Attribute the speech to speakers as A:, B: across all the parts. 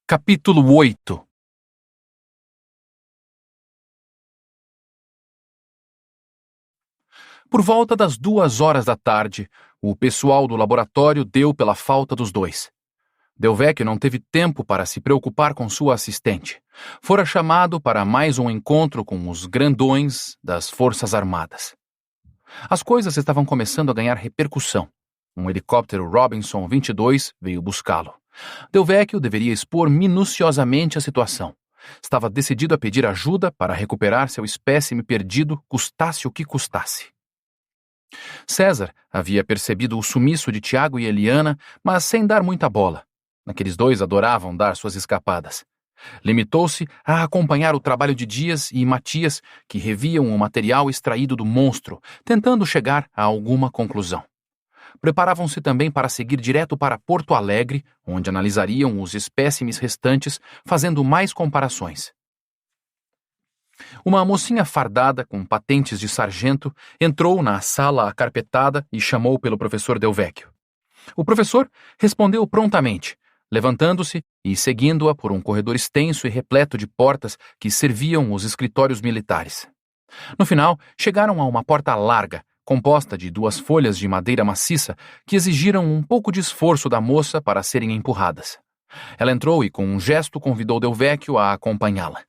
A: Capítulo 8. Por volta das 2 horas da tarde, o pessoal do laboratório deu pela falta dos dois. Delvecchio não teve tempo para se preocupar com sua assistente. Fora chamado para mais um encontro com os grandões das Forças Armadas. As coisas estavam começando a ganhar repercussão. Um helicóptero Robinson 22 veio buscá-lo. Delvecchio deveria expor minuciosamente a situação. Estava decidido a pedir ajuda para recuperar seu espécime perdido, custasse o que custasse. César havia percebido o sumiço de Tiago e Eliana, mas sem dar muita bola. Aqueles dois adoravam dar suas escapadas. Limitou-se a acompanhar o trabalho de Dias e Matias, que reviam o material extraído do monstro, tentando chegar a alguma conclusão. Preparavam-se também para seguir direto para Porto Alegre, onde analisariam os espécimes restantes, fazendo mais comparações. Uma mocinha fardada com patentes de sargento entrou na sala acarpetada e chamou pelo professor Delvecchio. O professor respondeu prontamente, levantando-se e seguindo-a por um corredor extenso e repleto de portas que serviam os escritórios militares. No final, chegaram a uma porta larga, composta de 2 folhas de madeira maciça que exigiram um pouco de esforço da moça para serem empurradas. Ela entrou e, com um gesto, convidou Delvecchio a acompanhá-la.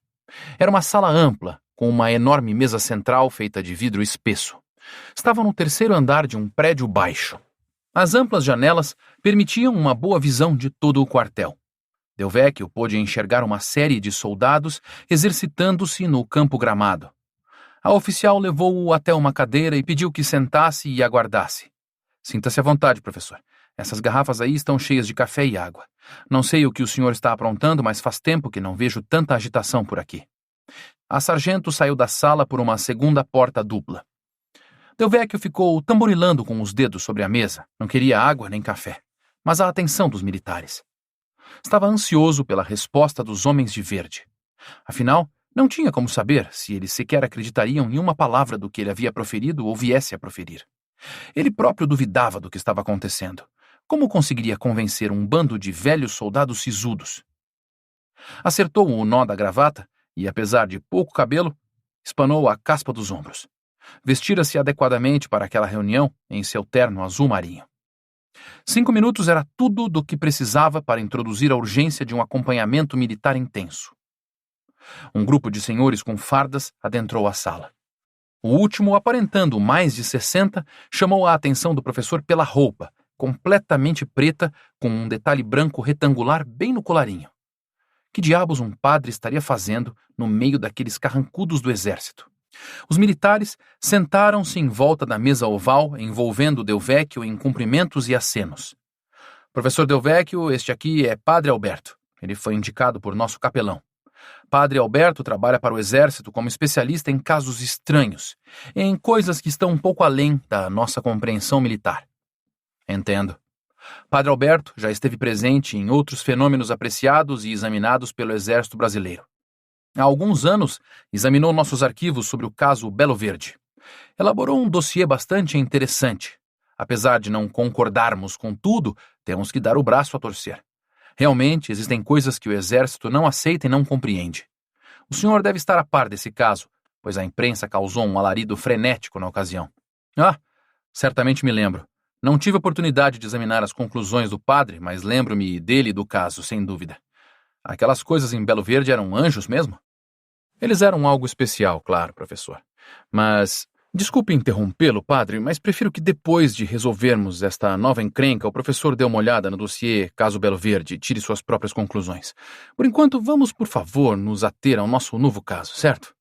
A: Era uma sala ampla, com uma enorme mesa central feita de vidro espesso. Estava no 3º andar de um prédio baixo. As amplas janelas permitiam uma boa visão de todo o quartel. Delvecchio pôde enxergar uma série de soldados exercitando-se no campo gramado. A oficial levou-o até uma cadeira e pediu que sentasse e aguardasse. Sinta-se à vontade, professor. Essas garrafas aí estão cheias de café e água. Não sei o que o senhor está aprontando, mas faz tempo que não vejo tanta agitação por aqui. A sargento saiu da sala por uma segunda porta dupla. Delvecchio ficou tamborilando com os dedos sobre a mesa. Não queria água nem café, mas a atenção dos militares. Estava ansioso pela resposta dos homens de verde. Afinal, não tinha como saber se eles sequer acreditariam em uma palavra do que ele havia proferido ou viesse a proferir. Ele próprio duvidava do que estava acontecendo. Como conseguiria convencer um bando de velhos soldados sisudos? Acertou o nó da gravata e, apesar de pouco cabelo, espanou a caspa dos ombros. Vestira-se adequadamente para aquela reunião em seu terno azul marinho. 5 minutos era tudo do que precisava para introduzir a urgência de um acompanhamento militar intenso. Um grupo de senhores com fardas adentrou a sala. O último, aparentando mais de 60, chamou a atenção do professor pela roupa, completamente preta, com um detalhe branco retangular bem no colarinho. Que diabos um padre estaria fazendo no meio daqueles carrancudos do exército? Os militares sentaram-se em volta da mesa oval, envolvendo Delvecchio em cumprimentos e acenos. Professor Delvecchio, este aqui é Padre Alberto. Ele foi indicado por nosso capelão. Padre Alberto trabalha para o exército como especialista em casos estranhos, em coisas que estão um pouco além da nossa compreensão militar. Entendo. Padre Alberto já esteve presente em outros fenômenos apreciados e examinados pelo Exército Brasileiro. Há alguns anos, examinou nossos arquivos sobre o caso Belo Verde. Elaborou um dossiê bastante interessante. Apesar de não concordarmos com tudo, temos que dar o braço a torcer. Realmente, existem coisas que o Exército não aceita e não compreende. O senhor deve estar a par desse caso, pois a imprensa causou um alarido frenético na ocasião. Ah, certamente me lembro. Não tive oportunidade de examinar as conclusões do padre, mas lembro-me dele e do caso, sem dúvida. Aquelas coisas em Belo Verde eram anjos mesmo? Eles eram algo especial, claro, professor. Mas, desculpe interrompê-lo, padre, mas prefiro que depois de resolvermos esta nova encrenca, o professor dê uma olhada no dossiê Caso Belo Verde e tire suas próprias conclusões. Por enquanto, vamos, por favor, nos ater ao nosso novo caso, certo?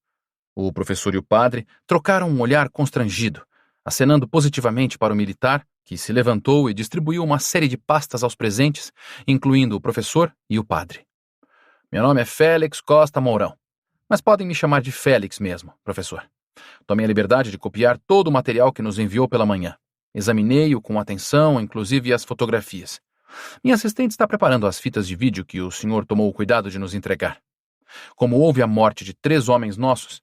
A: O professor e o padre trocaram um olhar constrangido, acenando positivamente para o militar, que se levantou e distribuiu uma série de pastas aos presentes, incluindo o professor e o padre. Meu nome é Félix Costa Mourão, mas podem me chamar de Félix mesmo, professor. Tomei a liberdade de copiar todo o material que nos enviou pela manhã. Examinei-o com atenção, inclusive as fotografias. Minha assistente está preparando as fitas de vídeo que o senhor tomou o cuidado de nos entregar. Como houve a morte de 3 homens nossos,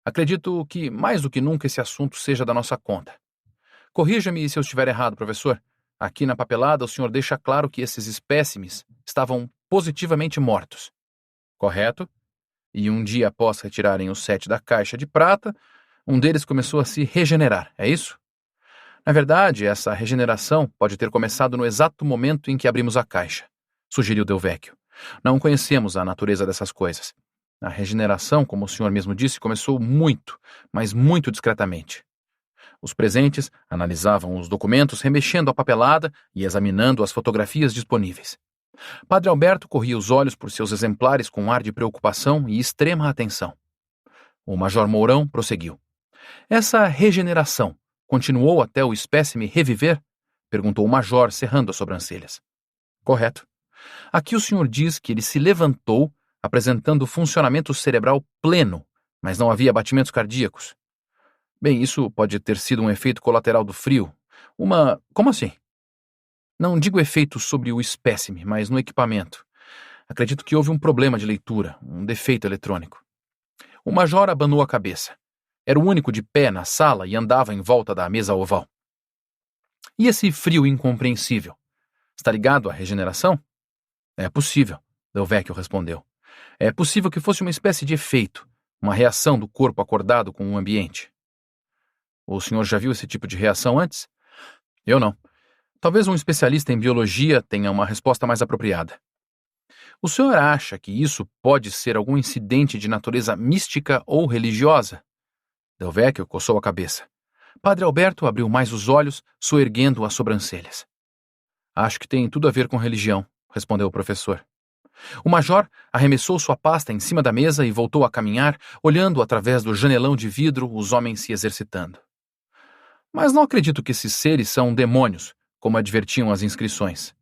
A: acredito que, mais do que nunca, esse assunto seja da nossa conta. Corrija-me se eu estiver errado, professor. Aqui na papelada, o senhor deixa claro que esses espécimes estavam positivamente mortos. Correto? E um dia após retirarem os 7 da caixa de prata, um deles começou a se regenerar, é isso? Na verdade, essa regeneração pode ter começado no exato momento em que abrimos a caixa, sugeriu Delvecchio. Não conhecemos a natureza dessas coisas. A regeneração, como o senhor mesmo disse, começou muito, mas muito discretamente. Os presentes analisavam os documentos, remexendo a papelada e examinando as fotografias disponíveis. Padre Alberto corria os olhos por seus exemplares com um ar de preocupação e extrema atenção. O Major Mourão prosseguiu. Essa regeneração continuou até o espécime reviver? Perguntou o Major, cerrando as sobrancelhas. Correto. Aqui o senhor diz que ele se levantou, apresentando funcionamento cerebral pleno, mas não havia batimentos cardíacos. Bem, isso pode ter sido um efeito colateral do frio. Como assim? Não digo efeito sobre o espécime, mas no equipamento. Acredito que houve um problema de leitura, um defeito eletrônico. O major abanou a cabeça. Era o único de pé na sala e andava em volta da mesa oval. E esse frio incompreensível? Está ligado à regeneração? É possível, Delvecchio respondeu. É possível que fosse uma espécie de efeito, uma reação do corpo acordado com o ambiente. O senhor já viu esse tipo de reação antes? Eu não. Talvez um especialista em biologia tenha uma resposta mais apropriada. O senhor acha que isso pode ser algum incidente de natureza mística ou religiosa? Delvecchio coçou a cabeça. Padre Alberto abriu mais os olhos, soerguendo as sobrancelhas. Acho que tem tudo a ver com religião, respondeu o professor. O major arremessou sua pasta em cima da mesa e voltou a caminhar, olhando através do janelão de vidro os homens se exercitando. Mas não acredito que esses seres são demônios, como advertiam as inscrições.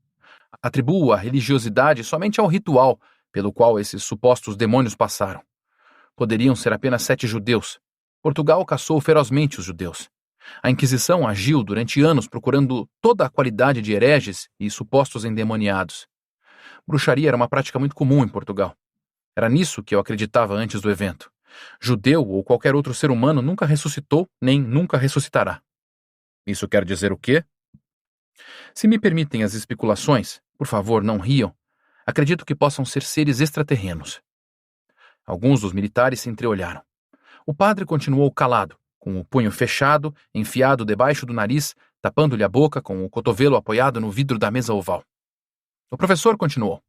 A: Atribuo a religiosidade somente ao ritual pelo qual esses supostos demônios passaram. Poderiam ser apenas 7 judeus. Portugal caçou ferozmente os judeus. A Inquisição agiu durante anos procurando toda a qualidade de hereges e supostos endemoniados. Bruxaria era uma prática muito comum em Portugal. Era nisso que eu acreditava antes do evento. Judeu ou qualquer outro ser humano nunca ressuscitou, nem nunca ressuscitará. Isso quer dizer o quê? Se me permitem as especulações, por favor, não riam. Acredito que possam ser seres extraterrenos. Alguns dos militares se entreolharam. O padre continuou calado, com o punho fechado, enfiado debaixo do nariz, tapando-lhe a boca com o cotovelo apoiado no vidro da mesa oval. O professor continuou.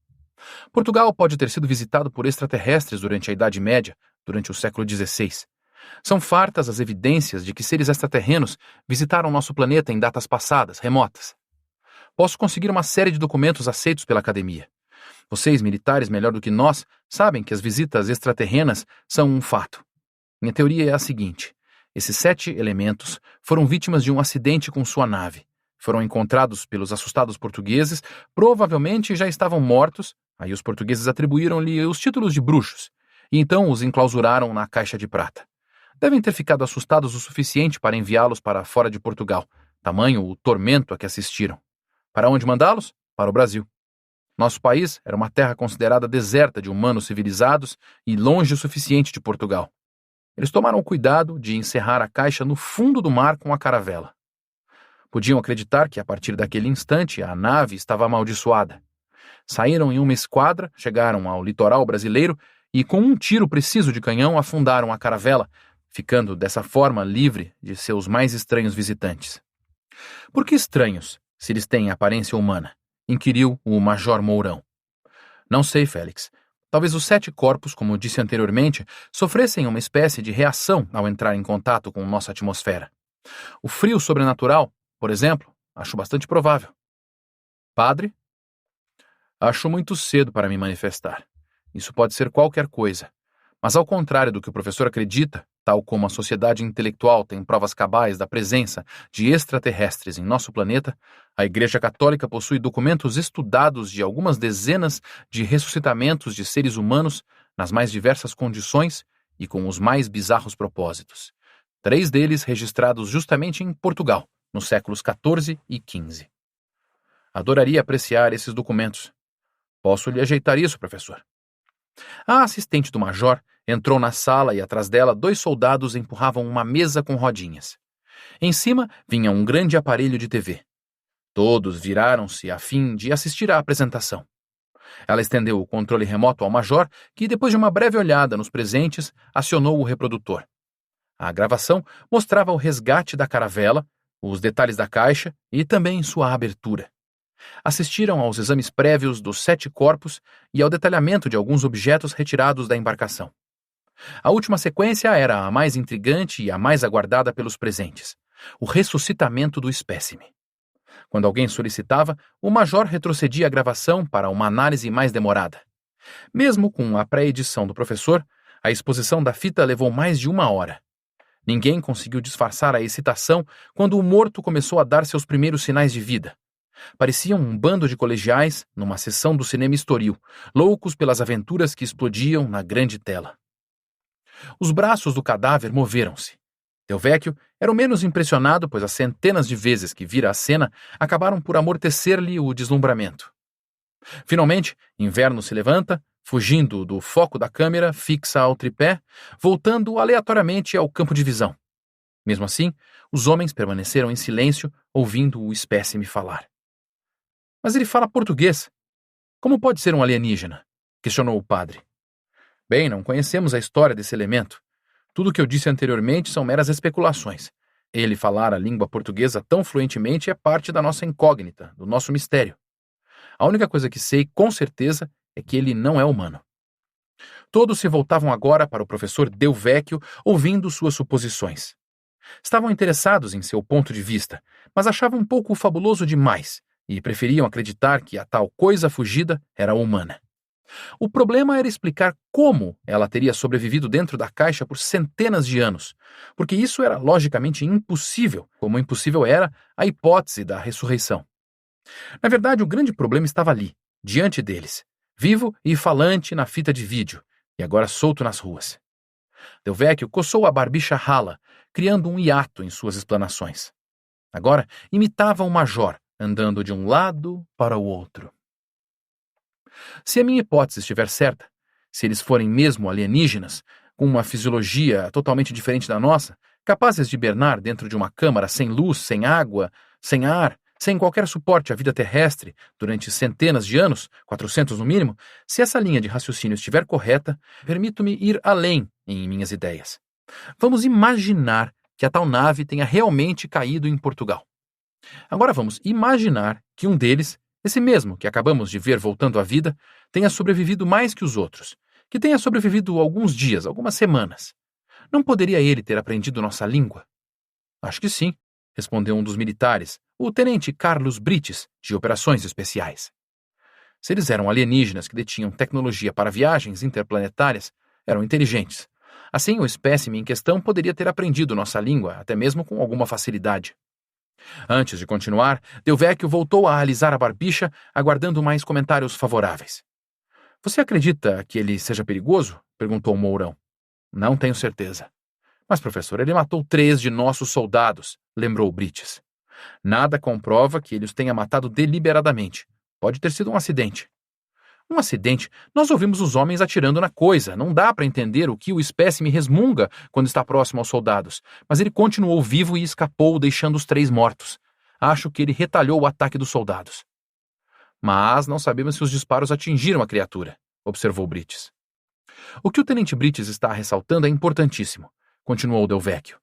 A: Portugal pode ter sido visitado por extraterrestres durante a Idade Média, durante o século XVI. São fartas as evidências de que seres extraterrenos visitaram nosso planeta em datas passadas, remotas. Posso conseguir uma série de documentos aceitos pela academia. Vocês, militares, melhor do que nós, sabem que as visitas extraterrenas são um fato. Minha teoria é a seguinte. Esses 7 elementos foram vítimas de um acidente com sua nave. Foram encontrados pelos assustados portugueses, provavelmente já estavam mortos, aí os portugueses atribuíram-lhe os títulos de bruxos, e então os enclausuraram na caixa de prata. Devem ter ficado assustados o suficiente para enviá-los para fora de Portugal, tamanho o tormento a que assistiram. Para onde mandá-los? Para o Brasil. Nosso país era uma terra considerada deserta de humanos civilizados e longe o suficiente de Portugal. Eles tomaram o cuidado de encerrar a caixa no fundo do mar com a caravela. Podiam acreditar que, a partir daquele instante, a nave estava amaldiçoada. Saíram em uma esquadra, chegaram ao litoral brasileiro e, com um tiro preciso de canhão, afundaram a caravela, ficando dessa forma livre de seus mais estranhos visitantes. Por que estranhos, se eles têm aparência humana? Inquiriu o Major Mourão. Não sei, Félix. Talvez os 7 corpos, como disse anteriormente, sofressem uma espécie de reação ao entrar em contato com nossa atmosfera. O frio sobrenatural, por exemplo, acho bastante provável. Padre? Acho muito cedo para me manifestar. Isso pode ser qualquer coisa. Mas ao contrário do que o professor acredita, tal como a sociedade intelectual tem provas cabais da presença de extraterrestres em nosso planeta, a Igreja Católica possui documentos estudados de algumas dezenas de ressuscitamentos de seres humanos nas mais diversas condições e com os mais bizarros propósitos. 3 deles registrados justamente em Portugal, nos séculos XIV e XV. Adoraria apreciar esses documentos. Posso lhe ajeitar isso, professor. A assistente do major entrou na sala e atrás dela 2 soldados empurravam uma mesa com rodinhas. Em cima vinha um grande aparelho de TV. Todos viraram-se a fim de assistir à apresentação. Ela estendeu o controle remoto ao major, que, depois de uma breve olhada nos presentes, acionou o reprodutor. A gravação mostrava o resgate da caravela, os detalhes da caixa e também sua abertura. Assistiram aos exames prévios dos 7 corpos e ao detalhamento de alguns objetos retirados da embarcação. A última sequência era a mais intrigante e a mais aguardada pelos presentes: o ressuscitamento do espécime. Quando alguém solicitava, o major retrocedia a gravação para uma análise mais demorada. Mesmo com a pré-edição do professor, a exposição da fita levou mais de 1 hora. Ninguém conseguiu disfarçar a excitação quando o morto começou a dar seus primeiros sinais de vida. Pareciam um bando de colegiais numa sessão do cinema Estoril, loucos pelas aventuras que explodiam na grande tela. Os braços do cadáver moveram-se. Delvecchio era o menos impressionado, pois as centenas de vezes que vira a cena acabaram por amortecer-lhe o deslumbramento. Finalmente, Inverno se levanta, fugindo do foco da câmera fixa ao tripé, voltando aleatoriamente ao campo de visão. Mesmo assim, os homens permaneceram em silêncio, ouvindo o espécime falar. Mas ele fala português. Como pode ser um alienígena? Questionou o padre. Bem, não conhecemos a história desse elemento. Tudo o que eu disse anteriormente são meras especulações. Ele falar a língua portuguesa tão fluentemente é parte da nossa incógnita, do nosso mistério. A única coisa que sei com certeza é que ele não é humano. Todos se voltavam agora para o professor Delvecchio, ouvindo suas suposições. Estavam interessados em seu ponto de vista, mas achavam um pouco fabuloso demais e preferiam acreditar que a tal coisa fugida era humana. O problema era explicar como ela teria sobrevivido dentro da caixa por centenas de anos, porque isso era logicamente impossível, como impossível era a hipótese da ressurreição. Na verdade, o grande problema estava ali, diante deles, vivo e falante na fita de vídeo, e agora solto nas ruas. Delvecchio coçou a barbicha rala, criando um hiato em suas explanações. Agora imitava o major, andando de um lado para o outro. Se a minha hipótese estiver certa, se eles forem mesmo alienígenas, com uma fisiologia totalmente diferente da nossa, capazes de hibernar dentro de uma câmara sem luz, sem água, sem ar, sem qualquer suporte à vida terrestre durante centenas de anos, 400 no mínimo, se essa linha de raciocínio estiver correta, permito-me ir além em minhas ideias. Vamos imaginar que a tal nave tenha realmente caído em Portugal. Agora vamos imaginar que um deles, esse mesmo que acabamos de ver voltando à vida, tenha sobrevivido mais que os outros, que tenha sobrevivido alguns dias, algumas semanas. Não poderia ele ter aprendido nossa língua? Acho que sim, respondeu um dos militares, o tenente Carlos Brites, de operações especiais. Se eles eram alienígenas que detinham tecnologia para viagens interplanetárias, eram inteligentes. Assim, o espécime em questão poderia ter aprendido nossa língua, até mesmo com alguma facilidade. Antes de continuar, Delvecchio voltou a alisar a barbicha, aguardando mais comentários favoráveis. Você acredita que ele seja perigoso? Perguntou Mourão. Não tenho certeza. Mas, professor, ele matou 3 de nossos soldados, lembrou Brites. Nada comprova que ele os tenha matado deliberadamente. Pode ter sido um acidente. Um acidente? Nós ouvimos os homens atirando na coisa. Não dá para entender o que o espécime resmunga quando está próximo aos soldados. Mas ele continuou vivo e escapou, deixando os 3 mortos. Acho que ele retalhou o ataque dos soldados. Mas não sabemos se os disparos atingiram a criatura, observou Brites. O que o tenente Brites está ressaltando é importantíssimo, continuou Delvecchio.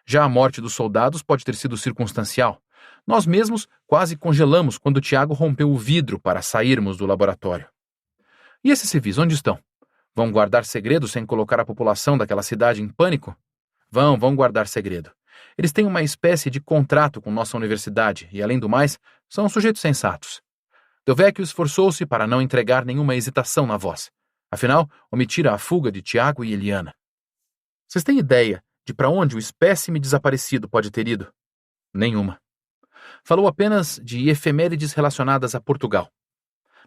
A: Já a morte dos soldados pode ter sido circunstancial. Nós mesmos quase congelamos quando Tiago rompeu o vidro para sairmos do laboratório. E esses civis, onde estão? Vão guardar segredo sem colocar a população daquela cidade em pânico? Vão guardar segredo. Eles têm uma espécie de contrato com nossa universidade e, além do mais, são sujeitos sensatos. Delvecchio esforçou-se para não entregar nenhuma hesitação na voz. Afinal, omitira a fuga de Tiago e Eliana. Vocês têm ideia de para onde o espécime desaparecido pode ter ido? Nenhuma. Falou apenas de efemérides relacionadas a Portugal.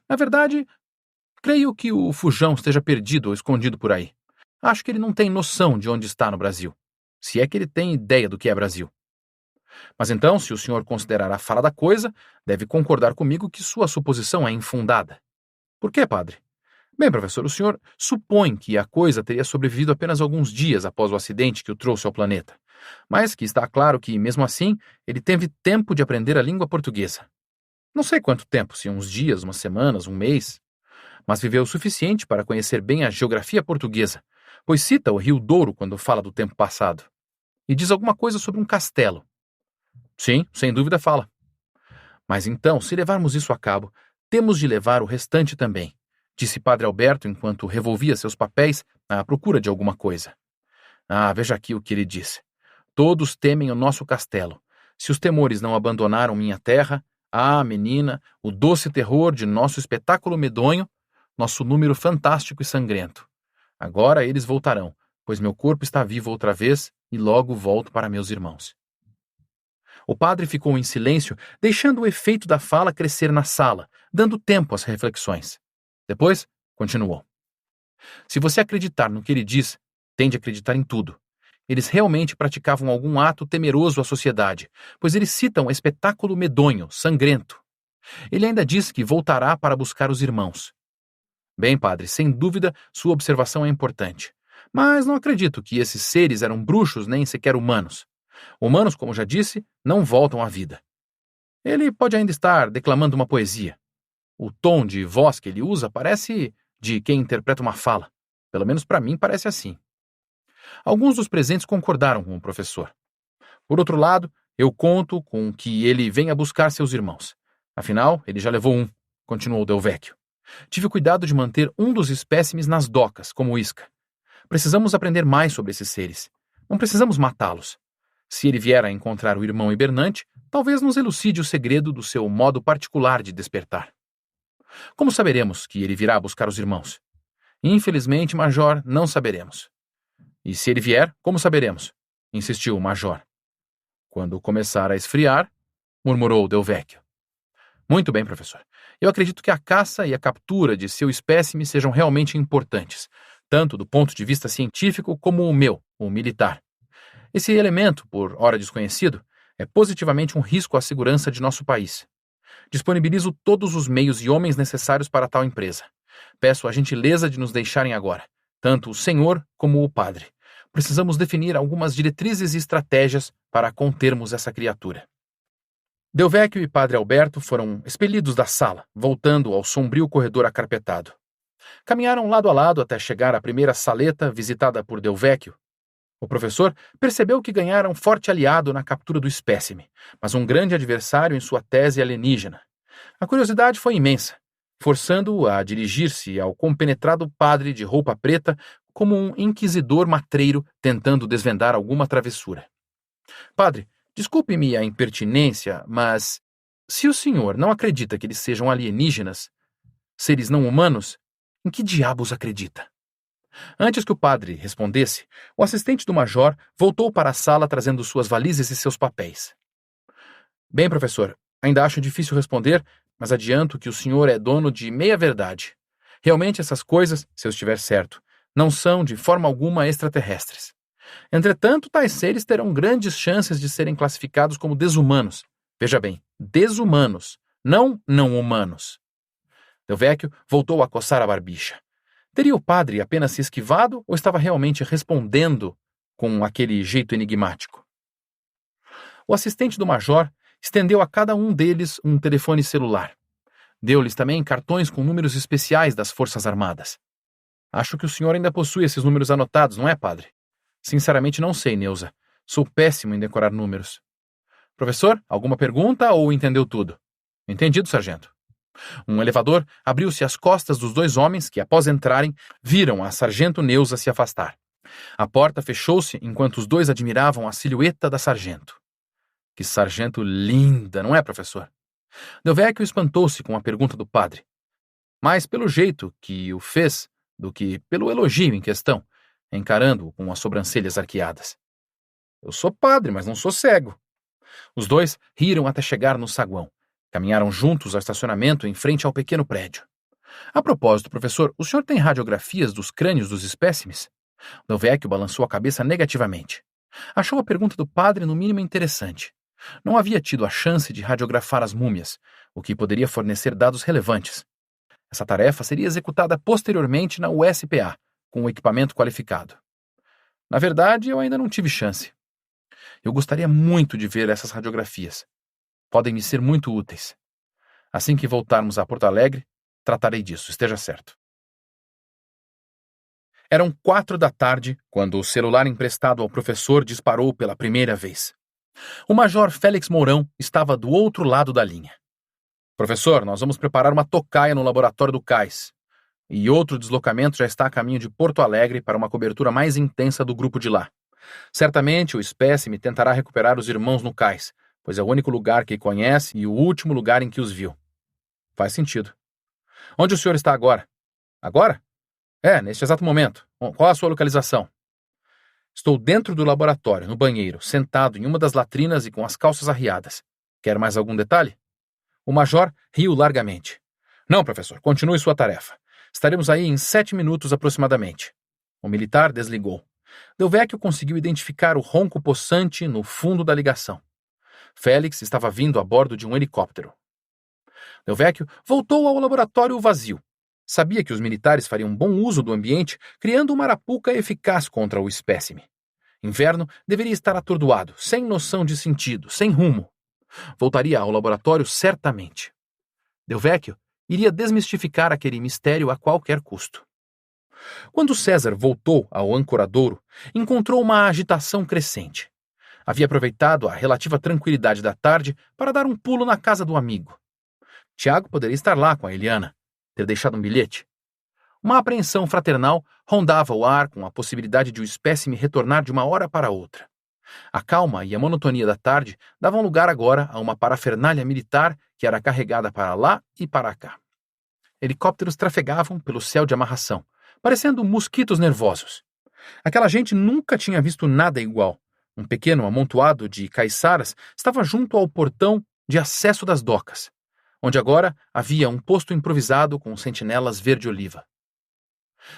A: Na verdade, creio que o fujão esteja perdido ou escondido por aí. Acho que ele não tem noção de onde está no Brasil. Se é que ele tem ideia do que é Brasil. Mas então, se o senhor considerar a fala da coisa, deve concordar comigo que sua suposição é infundada. Por quê, padre? Bem, professor, o senhor supõe que a coisa teria sobrevivido apenas alguns dias após o acidente que o trouxe ao planeta, mas que está claro que, mesmo assim, ele teve tempo de aprender a língua portuguesa. Não sei quanto tempo, se uns dias, umas semanas, um mês. mas viveu o suficiente para conhecer bem a geografia portuguesa, pois cita o Rio Douro quando fala do tempo passado. E diz alguma coisa sobre um castelo. Sim, sem dúvida fala. Mas então, se levarmos isso a cabo, temos de levar o restante também, disse Padre Alberto enquanto revolvia seus papéis à procura de alguma coisa. Ah, veja aqui o que ele disse. Todos temem o nosso castelo. Se os temores não abandonaram minha terra, menina, o doce terror de nosso espetáculo medonho, nosso número fantástico e sangrento. Agora eles voltarão, pois meu corpo está vivo outra vez e logo volto para meus irmãos. O padre ficou em silêncio, deixando o efeito da fala crescer na sala, dando tempo às reflexões. Depois, continuou. Se você acreditar no que ele diz, tem de acreditar em tudo. Eles realmente praticavam algum ato temeroso à sociedade, pois eles citam espetáculo medonho, sangrento. Ele ainda diz que voltará para buscar os irmãos. Bem, padre, sem dúvida sua observação é importante. Mas não acredito que esses seres eram bruxos nem sequer humanos. Humanos, como já disse, não voltam à vida. Ele pode ainda estar declamando uma poesia. O tom de voz que ele usa parece de quem interpreta uma fala. Pelo menos para mim parece assim. Alguns dos presentes concordaram com o professor. Por outro lado, eu conto com que ele venha buscar seus irmãos. Afinal, ele já levou um, continuou Delvecchio. Tive cuidado de manter um dos espécimes nas docas, como isca. Precisamos aprender mais sobre esses seres. Não precisamos matá-los. Se ele vier a encontrar o irmão hibernante, talvez nos elucide o segredo do seu modo particular de despertar. Como saberemos que ele virá buscar os irmãos? Infelizmente, Major, não saberemos. E se ele vier, como saberemos? Insistiu o Major. Quando começar a esfriar, murmurou Delvecchio. Muito bem, professor. Eu acredito que a caça e a captura de seu espécime sejam realmente importantes, tanto do ponto de vista científico como o meu, o militar. Esse elemento, por ora desconhecido, é positivamente um risco à segurança de nosso país. Disponibilizo todos os meios e homens necessários para tal empresa. Peço a gentileza de nos deixarem agora, tanto o senhor como o padre. Precisamos definir algumas diretrizes e estratégias para contermos essa criatura. Delvecchio e Padre Alberto foram expelidos da sala, voltando ao sombrio corredor acarpetado. Caminharam lado a lado até chegar à primeira saleta visitada por Delvecchio. O professor percebeu que ganhara um forte aliado na captura do espécime, mas um grande adversário em sua tese alienígena. A curiosidade foi imensa, forçando-o a dirigir-se ao compenetrado padre de roupa preta como um inquisidor matreiro tentando desvendar alguma travessura. Padre, desculpe-me a impertinência, mas se o senhor não acredita que eles sejam alienígenas, seres não humanos, em que diabos acredita? Antes que o padre respondesse, o assistente do major voltou para a sala trazendo suas valizes e seus papéis. Bem, professor, ainda acho difícil responder, mas adianto que o senhor é dono de meia verdade. Realmente essas coisas, se eu estiver certo, não são de forma alguma extraterrestres. Entretanto, tais seres terão grandes chances de serem classificados como desumanos. Veja bem, desumanos, não humanos. Delvecchio voltou a coçar a barbicha. Teria o padre apenas se esquivado ou estava realmente respondendo com aquele jeito enigmático? O assistente do major estendeu a cada um deles um telefone celular. Deu-lhes também cartões com números especiais das Forças Armadas. Acho que o senhor ainda possui esses números anotados, não é, padre? Sinceramente não sei, Neuza. Sou péssimo em decorar números. Professor, alguma pergunta ou entendeu tudo? Entendido, sargento. Um elevador abriu-se às costas dos dois homens que, após entrarem, viram a sargento Neuza se afastar. A porta fechou-se enquanto os dois admiravam a silhueta da sargento. Que sargento linda, não é, professor? Delvecchio espantou-se com a pergunta do padre. Mais pelo jeito que o fez do que pelo elogio em questão, encarando-o com as sobrancelhas arqueadas. Eu sou padre, mas não sou cego. Os dois riram até chegar no saguão. Caminharam juntos ao estacionamento em frente ao pequeno prédio. A propósito, professor, o senhor tem radiografias dos crânios dos espécimes? Delvecchio balançou a cabeça negativamente. Achou a pergunta do padre no mínimo interessante. Não havia tido a chance de radiografar as múmias, o que poderia fornecer dados relevantes. Essa tarefa seria executada posteriormente na USPA, com o equipamento qualificado. Na verdade, eu ainda não tive chance. Eu gostaria muito de ver essas radiografias. Podem me ser muito úteis. Assim que voltarmos a Porto Alegre, Tratarei disso, esteja certo. Eram 4 da tarde quando o celular emprestado ao professor disparou pela primeira vez. O major Félix Mourão estava do outro lado da linha. Professor, nós vamos preparar uma tocaia no laboratório do cais. E outro deslocamento já está a caminho de Porto Alegre para uma cobertura mais intensa do grupo de lá. Certamente o espécime tentará recuperar os irmãos no cais, pois é o único lugar que conhece e o último lugar em que os viu. Faz sentido. Onde o senhor está agora? Agora? Neste exato momento. Qual a sua localização? Estou dentro do laboratório, no banheiro, sentado em uma das latrinas e com as calças arriadas. Quer mais algum detalhe? O major riu largamente. Não, professor, continue sua tarefa. Estaremos aí em 7 minutos aproximadamente. O militar desligou. Delvecchio conseguiu identificar o ronco possante no fundo da ligação. Félix estava vindo a bordo de um helicóptero. Delvecchio voltou ao laboratório vazio. Sabia que os militares fariam bom uso do ambiente, criando uma arapuca eficaz contra o espécime. Inverno deveria estar atordoado, sem noção de sentido, sem rumo. Voltaria ao laboratório certamente. Delvecchio iria desmistificar aquele mistério a qualquer custo. Quando César voltou ao ancoradouro, encontrou uma agitação crescente. Havia aproveitado a relativa tranquilidade da tarde para dar um pulo na casa do amigo. Tiago poderia estar lá com a Eliana, ter deixado um bilhete. Uma apreensão fraternal rondava o ar com a possibilidade de o espécime retornar de uma hora para outra. A calma e a monotonia da tarde davam lugar agora a uma parafernália militar que era carregada para lá e para cá. Helicópteros trafegavam pelo céu de amarração, parecendo mosquitos nervosos. Aquela gente nunca tinha visto nada igual. Um pequeno amontoado de caiçaras estava junto ao portão de acesso das docas, onde agora havia um posto improvisado com sentinelas verde-oliva.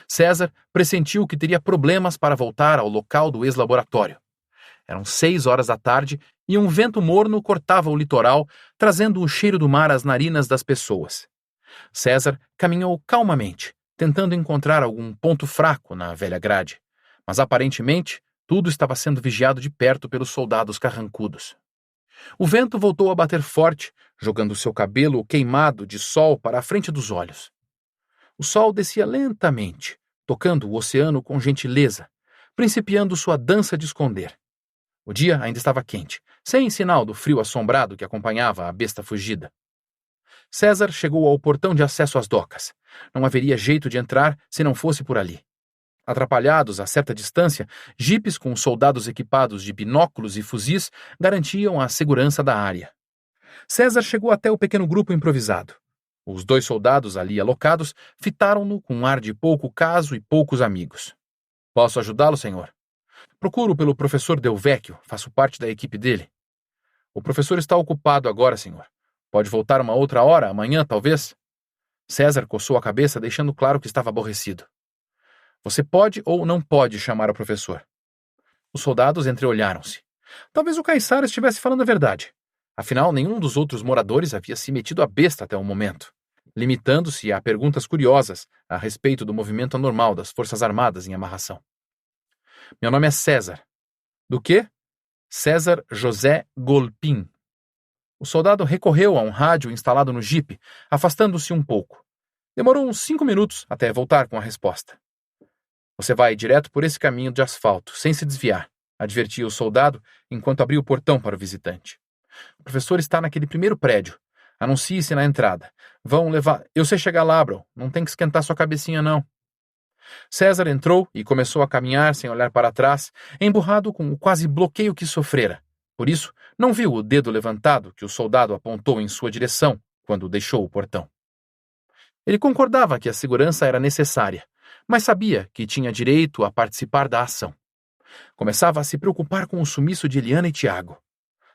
A: César pressentiu que teria problemas para voltar ao local do ex-laboratório. Eram 6 horas da tarde e um vento morno cortava o litoral, trazendo o cheiro do mar às narinas das pessoas. César caminhou calmamente, tentando encontrar algum ponto fraco na velha grade, mas aparentemente tudo estava sendo vigiado de perto pelos soldados carrancudos. O vento voltou a bater forte, jogando seu cabelo queimado de sol para a frente dos olhos. O sol descia lentamente, tocando o oceano com gentileza, principiando sua dança de esconder. O dia ainda estava quente, sem sinal do frio assombrado que acompanhava a besta fugida. César chegou ao portão de acesso às docas. Não haveria jeito de entrar se não fosse por ali. Atrapalhados a certa distância, jipes com soldados equipados de binóculos e fuzis garantiam a segurança da área. César chegou até o pequeno grupo improvisado. Os 2 soldados ali alocados fitaram-no com um ar de pouco caso e poucos amigos. Posso ajudá-lo, senhor? Procuro pelo professor Delvecchio, faço parte da equipe dele. O professor está ocupado agora, senhor. Pode voltar uma outra hora, amanhã, talvez? César coçou a cabeça, deixando claro que estava aborrecido. Você pode ou não pode chamar o professor? Os soldados entreolharam-se. Talvez o caiçara estivesse falando a verdade. Afinal, nenhum dos outros moradores havia se metido à besta até o momento, limitando-se a perguntas curiosas a respeito do movimento anormal das Forças Armadas em amarração. Meu nome é César. Do quê? César José Golpin. O soldado recorreu a um rádio instalado no jipe, afastando-se um pouco. Demorou uns 5 minutos até voltar com a resposta. Você vai direto por esse caminho de asfalto, sem se desviar, advertia o soldado enquanto abria o portão para o visitante. O professor está naquele primeiro prédio. Anuncie-se na entrada. Vão levar... Eu sei chegar lá, bro. Não tem que esquentar sua cabecinha, não. César entrou e começou a caminhar sem olhar para trás, emburrado com o quase bloqueio que sofrera. Por isso, não viu o dedo levantado que o soldado apontou em sua direção quando deixou o portão. Ele concordava que a segurança era necessária, mas sabia que tinha direito a participar da ação. Começava a se preocupar com o sumiço de Eliana e Tiago.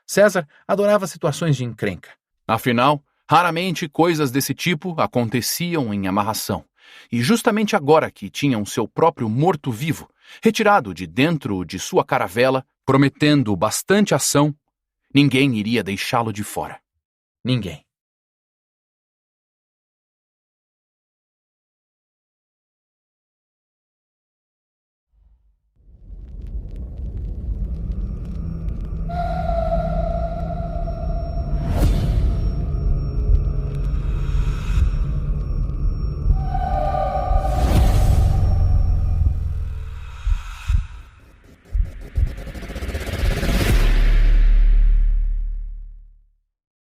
A: César adorava situações de encrenca. Afinal, raramente coisas desse tipo aconteciam em amarração. E justamente agora que tinham seu próprio morto-vivo, retirado de dentro de sua caravela, prometendo bastante ação, ninguém iria deixá-lo de fora. Ninguém.